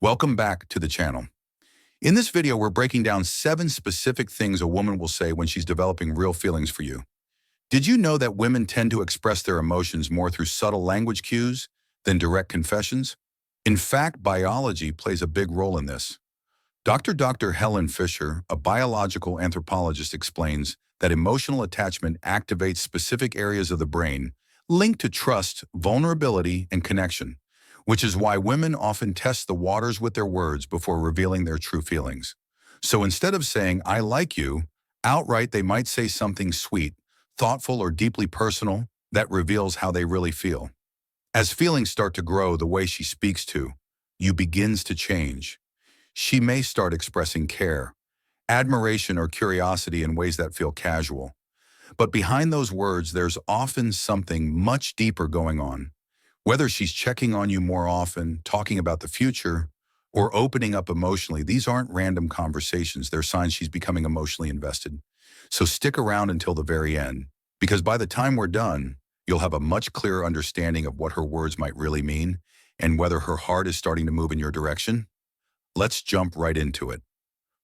Welcome back to the channel. In this video, we're breaking down 7 specific things a woman will say when she's developing real feelings for you. Did you know that women tend to express their emotions more through subtle language cues than direct confessions? In fact, biology plays a big role in this. Dr. Helen Fisher, a biological anthropologist, explains that emotional attachment activates specific areas of the brain linked to trust, vulnerability, and connection, which is why women often test the waters with their words before revealing their true feelings. So instead of saying, "I like you," outright they might say something sweet, thoughtful, or deeply personal that reveals how they really feel. As feelings start to grow, the way she speaks to you begins to change. She may start expressing care, admiration, or curiosity in ways that feel casual. But behind those words, there's often something much deeper going on. Whether she's checking on you more often, talking about the future, or opening up emotionally, these aren't random conversations. They're signs she's becoming emotionally invested. So stick around until the very end, because by the time we're done, you'll have a much clearer understanding of what her words might really mean and whether her heart is starting to move in your direction. Let's jump right into it.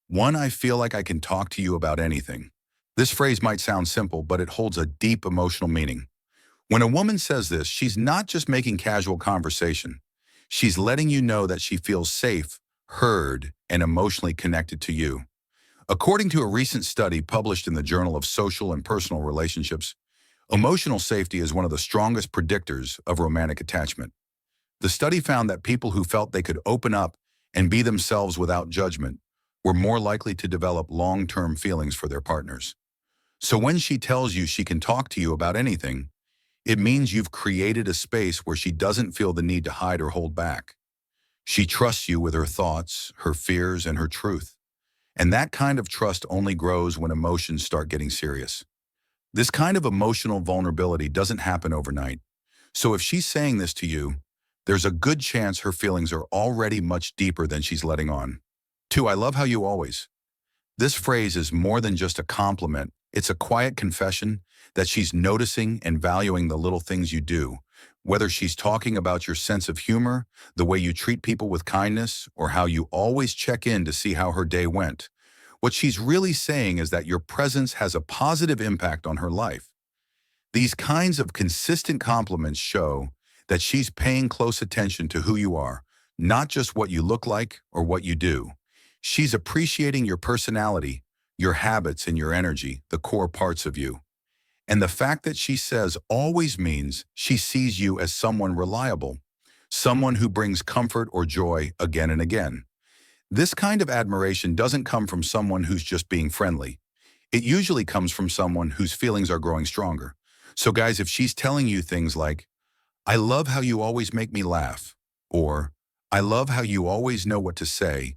1. I feel like I can talk to you about anything. This phrase might sound simple, but it holds a deep emotional meaning. When a woman says this, she's not just making casual conversation. She's letting you know that she feels safe, heard, and emotionally connected to you. According to a recent study published in the Journal of Social and Personal Relationships, emotional safety is one of the strongest predictors of romantic attachment. The study found that people who felt they could open up and be themselves without judgment were more likely to develop long-term feelings for their partners. So when she tells you she can talk to you about anything, it means you've created a space where she doesn't feel the need to hide or hold back. She trusts you with her thoughts, her fears, and her truth. And that kind of trust only grows when emotions start getting serious. This kind of emotional vulnerability doesn't happen overnight. So if she's saying this to you, there's a good chance her feelings are already much deeper than she's letting on. 2. I love how you always. This phrase is more than just a compliment. It's a quiet confession that she's noticing and valuing the little things you do, whether she's talking about your sense of humor, the way you treat people with kindness, or how you always check in to see how her day went. What she's really saying is that your presence has a positive impact on her life. These kinds of consistent compliments show that she's paying close attention to who you are, not just what you look like or what you do. She's appreciating your personality, your habits, and your energy, the core parts of you. And the fact that she says always means she sees you as someone reliable, someone who brings comfort or joy again and again. This kind of admiration doesn't come from someone who's just being friendly. It usually comes from someone whose feelings are growing stronger. So guys, if she's telling you things like, "I love how you always make me laugh," or "I love how you always know what to say,"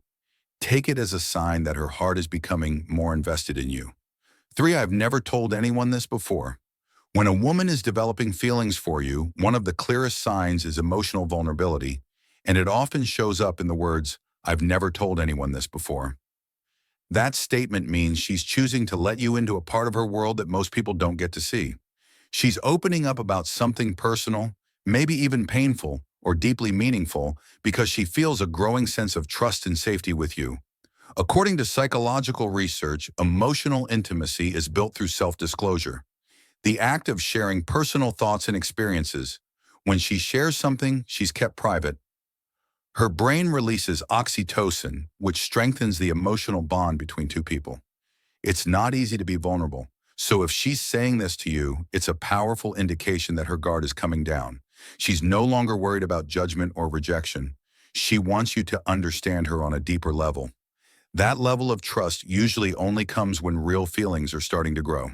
take it as a sign that her heart is becoming more invested in you. 3. I've never told anyone this before. When a woman is developing feelings for you, one of the clearest signs is emotional vulnerability, and it often shows up in the words, "I've never told anyone this before." That statement means she's choosing to let you into a part of her world that most people don't get to see. She's opening up about something personal, maybe even painful or deeply meaningful, because she feels a growing sense of trust and safety with you. According to psychological research, emotional intimacy is built through self-disclosure, the act of sharing personal thoughts and experiences. When she shares something she's kept private, her brain releases oxytocin, which strengthens the emotional bond between two people. It's not easy to be vulnerable. So if she's saying this to you, it's a powerful indication that her guard is coming down. She's no longer worried about judgment or rejection. She wants you to understand her on a deeper level. That level of trust usually only comes when real feelings are starting to grow.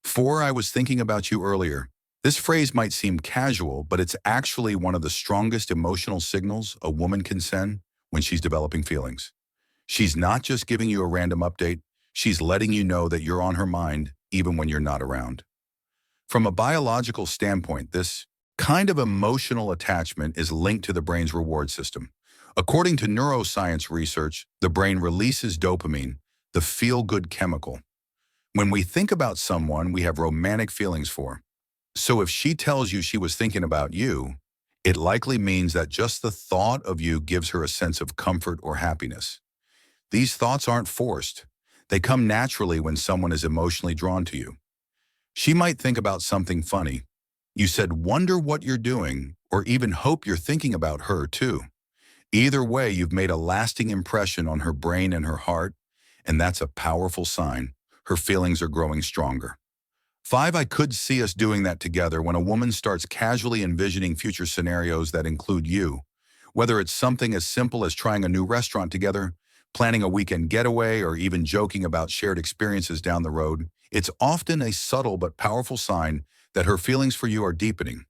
4. I was thinking about you earlier. This phrase might seem casual, but it's actually one of the strongest emotional signals a woman can send when she's developing feelings. She's not just giving you a random update, she's letting you know that you're on her mind even when you're not around. From a biological standpoint, this kind of emotional attachment is linked to the brain's reward system. According to neuroscience research, the brain releases dopamine, the feel-good chemical, when we think about someone we have romantic feelings for. So if she tells you she was thinking about you, It likely means that just the thought of you gives her a sense of comfort or happiness. These thoughts aren't forced. They come naturally when someone is emotionally drawn to you. She might think about something funny. You said, "Wonder what you're doing," or even hope you're thinking about her too. Either way, you've made a lasting impression on her brain and her heart, and that's a powerful sign. Her feelings are growing stronger. 5. I could see us doing that together when a woman starts casually envisioning future scenarios that include you. Whether it's something as simple as trying a new restaurant together, planning a weekend getaway, or even joking about shared experiences down the road, it's often a subtle but powerful sign that her feelings for you are deepening.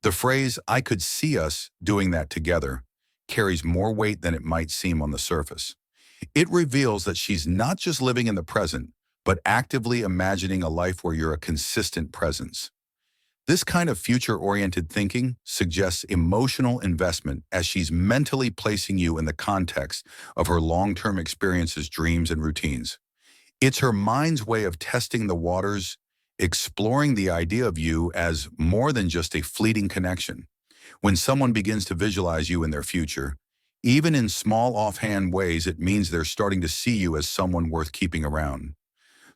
The phrase, "I could see us doing that together," carries more weight than it might seem on the surface. It reveals that she's not just living in the present, but actively imagining a life where you're a consistent presence. This kind of future-oriented thinking suggests emotional investment as she's mentally placing you in the context of her long-term experiences, dreams, and routines. It's her mind's way of testing the waters, exploring the idea of you as more than just a fleeting connection. When someone begins to visualize you in their future, even in small offhand ways, it means they're starting to see you as someone worth keeping around,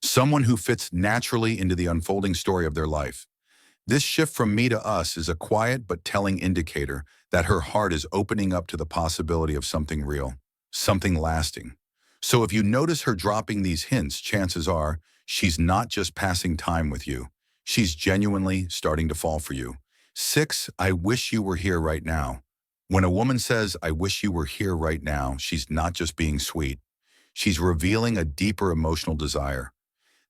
someone who fits naturally into the unfolding story of their life. This shift from me to us is a quiet but telling indicator that her heart is opening up to the possibility of something real, something lasting. So if you notice her dropping these hints, chances are she's not just passing time with you. She's genuinely starting to fall for you. 6. I wish you were here right now. When a woman says, "I wish you were here right now," she's not just being sweet. She's revealing a deeper emotional desire.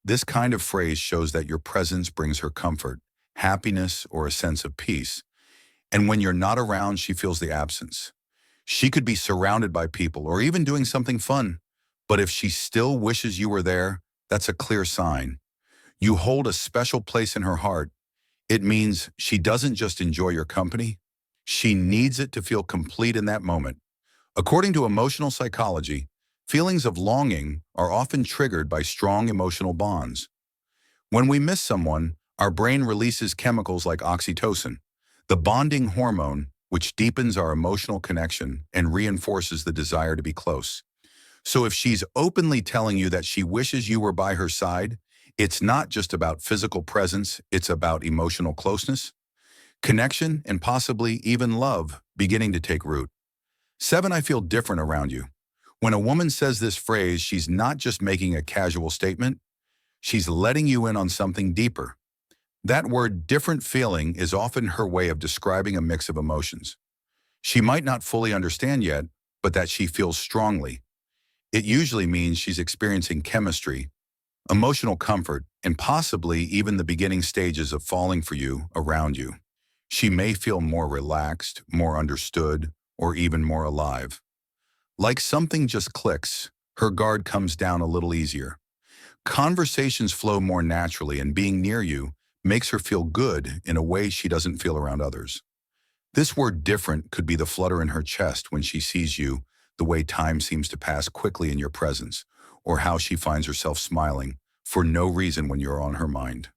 This kind of phrase shows that your presence brings her comfort, happiness, or a sense of peace. And when you're not around, she feels the absence. She could be surrounded by people or even doing something fun. But if she still wishes you were there, that's a clear sign. You hold a special place in her heart. It means she doesn't just enjoy your company, she needs it to feel complete in that moment. According to emotional psychology, feelings of longing are often triggered by strong emotional bonds. When we miss someone, our brain releases chemicals like oxytocin, the bonding hormone which deepens our emotional connection and reinforces the desire to be close. So if she's openly telling you that she wishes you were by her side, it's not just about physical presence, it's about emotional closeness, connection, and possibly even love beginning to take root. 7. I feel different around you. When a woman says this phrase, she's not just making a casual statement, she's letting you in on something deeper. That word "different feeling" is often her way of describing a mix of emotions. She might not fully understand yet, but that she feels strongly. It usually means she's experiencing chemistry, emotional comfort, and possibly even the beginning stages of falling for you around you. She may feel more relaxed, more understood, or even more alive. Like something just clicks, her guard comes down a little easier. Conversations flow more naturally, and being near you makes her feel good in a way she doesn't feel around others. This word "different" could be the flutter in her chest when she sees you, the way time seems to pass quickly in your presence, or how she finds herself smiling for no reason when you're on her mind.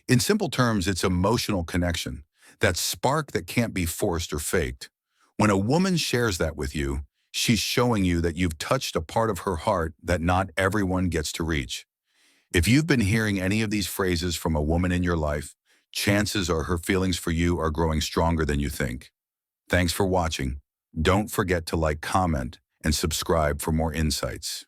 In simple terms, it's emotional connection, that spark that can't be forced or faked. When a woman shares that with you, she's showing you that you've touched a part of her heart that not everyone gets to reach. If you've been hearing any of these phrases from a woman in your life, chances are her feelings for you are growing stronger than you think. Thanks for watching. Don't forget to like, comment, and subscribe for more insights.